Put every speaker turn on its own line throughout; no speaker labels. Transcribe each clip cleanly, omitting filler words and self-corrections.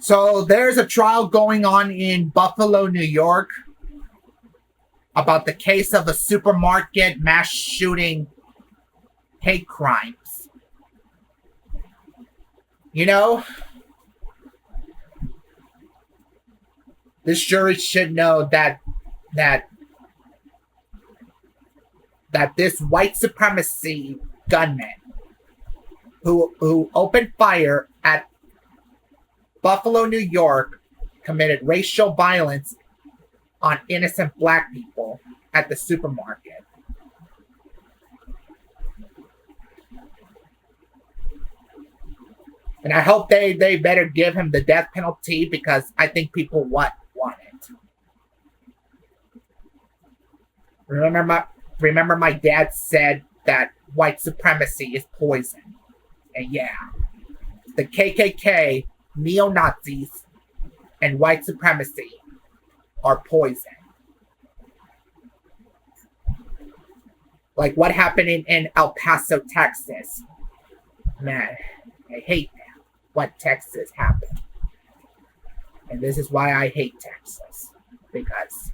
So there's a trial going on in Buffalo, New York about the case of a supermarket mass shooting hate crimes. You know, this jury should know that this white supremacy gunman who opened fire at Buffalo, New York, committed racial violence on innocent black people at the supermarket. And I hope they better give him the death penalty, because I think people want it. Remember my dad said that white supremacy is poison. And yeah, the KKK, neo-Nazis, and white supremacy are poison. Like what happened in El Paso, Texas. Man, I hate that. What Texas happened. And this is why I hate Texas. Because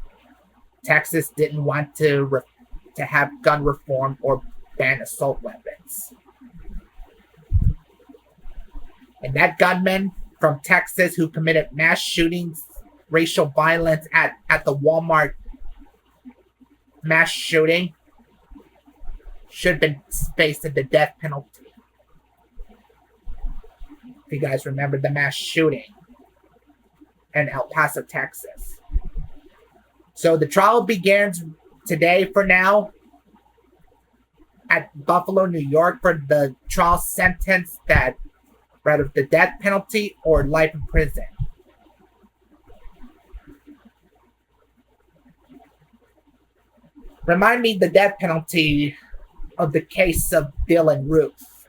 Texas didn't want to have gun reform or ban assault weapons. And that gunman from Texas who committed mass shootings, racial violence at the Walmart mass shooting should have been facing the death penalty. If you guys remember the mass shooting in El Paso, Texas. So the trial begins today for now at Buffalo, New York, for the trial sentence that rather the death penalty or life in prison. Remind me the death penalty of the case of Dylann Roof.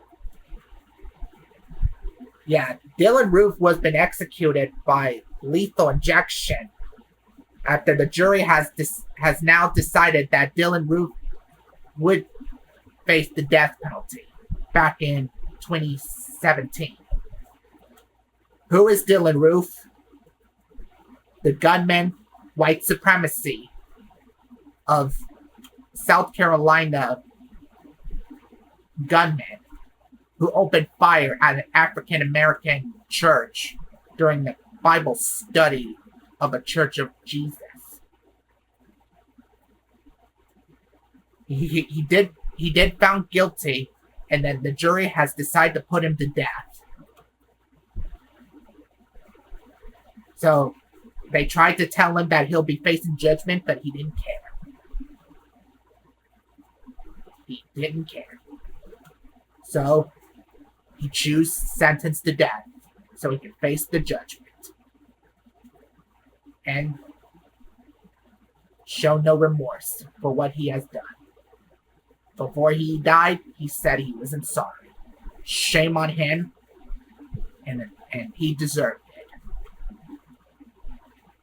Yeah, Dylann Roof was been executed by lethal injection after the jury has now decided that Dylann Roof would face the death penalty back in 2017. Who is Dylann Roof? The gunman, white supremacy of South Carolina gunman who opened fire at an African American church during the Bible study of a Church of Jesus. He did found guilty, and then the jury has decided to put him to death. So they tried to tell him that he'll be facing judgment, but he didn't care. He didn't care. So he chose sentenced to death so he can face the judgment and show no remorse for what he has done. Before he died, he said he wasn't sorry. Shame on him, and he deserved it.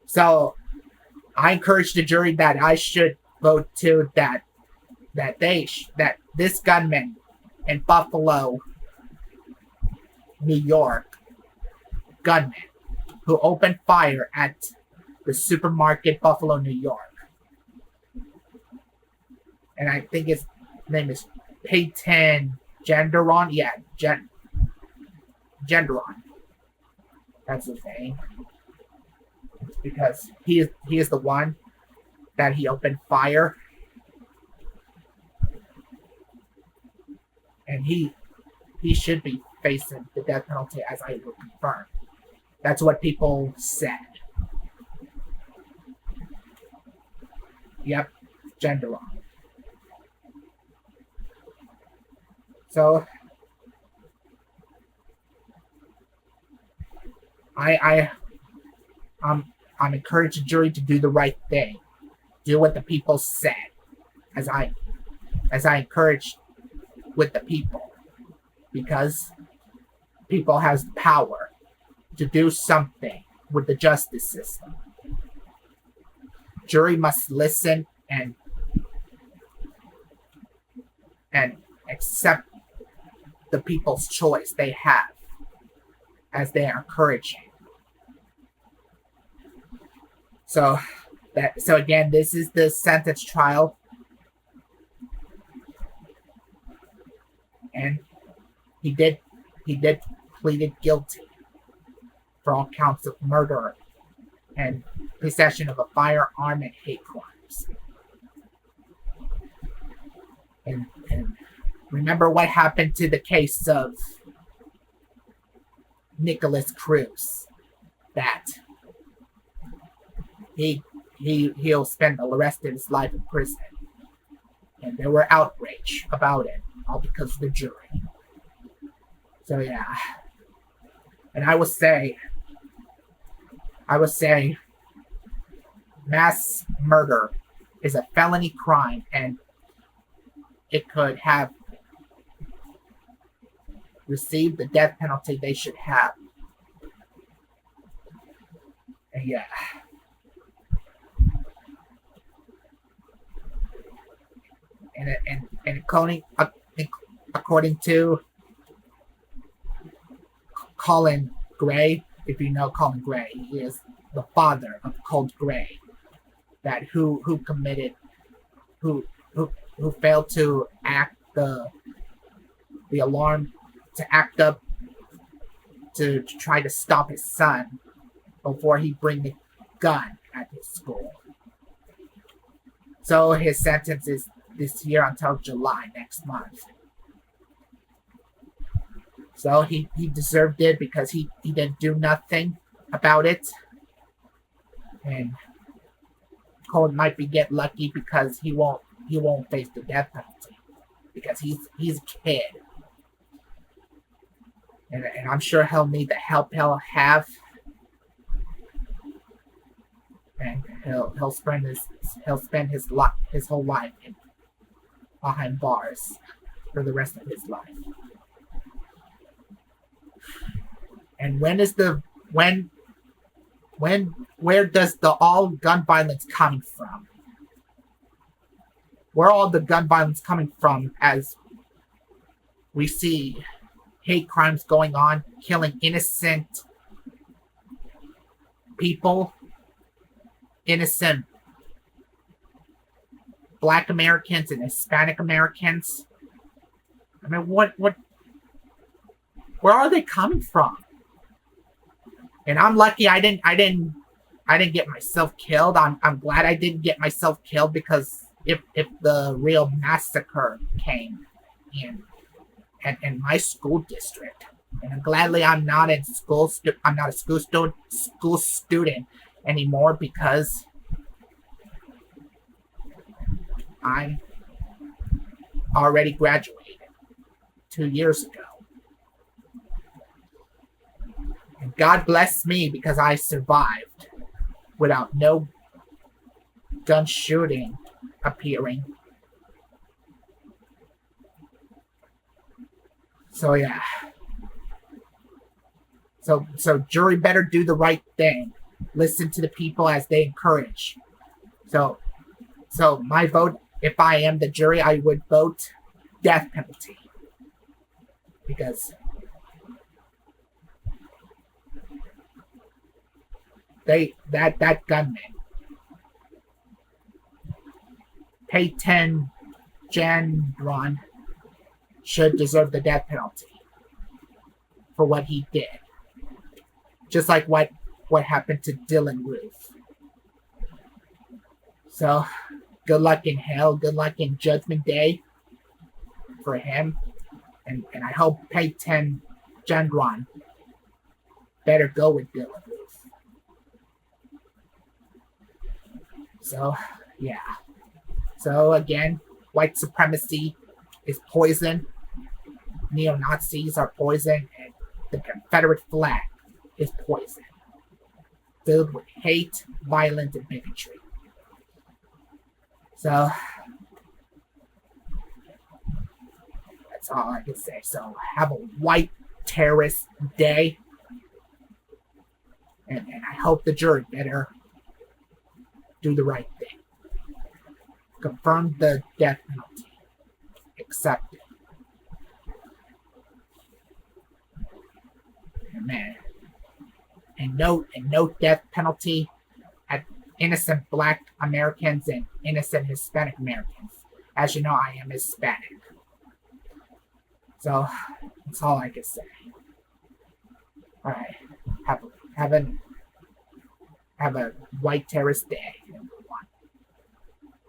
So I encourage the jury that I should vote to that this gunman in Buffalo, New York, gunman who opened fire at the supermarket Buffalo, New York. And I think his name is Peyton Gendron. Yeah, Gendron. That's his name. Because he is the one that he opened fire. And he should be facing the death penalty, as I will confirm. That's what people said. Yep, Gendron. So I'm encouraging the jury to do the right thing. Do what the people said. As I encourage with the people. Because people has the power to do something with the justice system. Jury must listen and accept the people's choice they have as they are encouraging. So so again, this is the sentence trial, and he did pleaded guilty for all counts of murder and possession of a firearm and hate crimes. And remember what happened to the case of Nicholas Cruz, that he'll spend the rest of his life in prison. And there were outrage about it, all because of the jury. So yeah. And I would say mass murder is a felony crime, and it could have received the death penalty they should have. And yeah. And according to Colin Gray, if you know Colin Gray, he is the father of Colt Gray, that who failed to act the alarm, to act up to try to stop his son before he bring the gun at his school. So his sentence is this year until July next month. So he deserved it because he didn't do nothing about it. And Cole might be get lucky because he won't face the death penalty because he's a kid. And I'm sure he'll need the help he'll have. And he'll spend his whole life behind bars for the rest of his life. And where does the all gun violence coming from? Where all the gun violence coming from as we see hate crimes going on, killing innocent people, innocent Black Americans and Hispanic Americans? I mean, where are they coming from? And I'm lucky I didn't get myself killed. I'm glad I didn't get myself killed, because if the real massacre came in my school district, and gladly I'm not a school student anymore, because I'm already graduated 2 years ago. And God bless me because I survived without no gun shooting appearing. So yeah. So jury better do the right thing. Listen to the people as they encourage. So my vote, if I am the jury, I would vote death penalty. Because that gunman, Peyton Gendron, should deserve the death penalty for what he did. Just like what happened to Dylan Roof. So, good luck in hell, good luck in Judgment Day for him. And I hope Peyton Gendron better go with Dylan Roof. So, yeah. So, again, white supremacy is poison. Neo-Nazis are poison. And the Confederate flag is poison. Filled with hate, violence, and bigotry. So, that's all I can say. So, have a white terrorist day. And I hope the jury better do the right thing. Confirm the death penalty. Accept it. And man. And no death penalty innocent black Americans and innocent Hispanic Americans. As you know, I am Hispanic. So, that's all I can say. Alright. Have a white terrorist day.